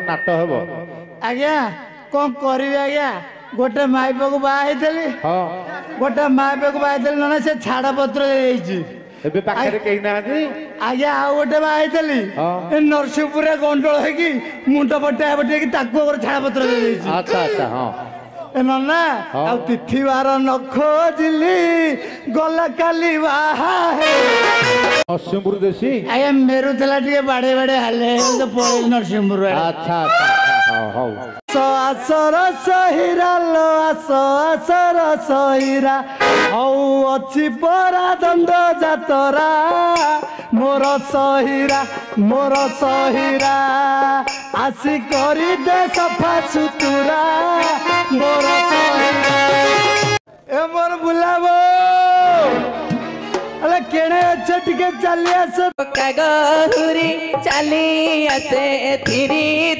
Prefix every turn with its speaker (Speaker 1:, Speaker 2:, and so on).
Speaker 1: नाट हम
Speaker 2: आज्ञा कौन करी आज्ञा गोटे माइप को बाहरी
Speaker 1: हाँ
Speaker 2: गोटे माइप को बाहरी ना से छाड़ पत्र
Speaker 1: एबे पाखरे कहीं ना
Speaker 2: आज्ञा आ गोटे बाहरी नरसिंहपुर गंडोल है मुंड पटे पटे छाड़ पत्र
Speaker 1: अच्छा अच्छा हाँ
Speaker 2: नना आ तिथि बार न खोजिली गला काली बाहा
Speaker 1: नरसिंहपुर देसी
Speaker 2: आज्ञा मेरु थला टिके बाड़े बाड़े हाले तो पळे नरसिंहपुर
Speaker 1: अच्छा अच्छा हाँ
Speaker 2: आसर सहीरा लो आसर सहीरा हौ अच्छी परा दंड जातरा मोर सहीरा आसी करी दे सफा सुतुरा मोर सहीरा ए मोर बुलाबो अरे केणे अच्छे टिके चली आस
Speaker 3: कागहुरी चली आसे धीरे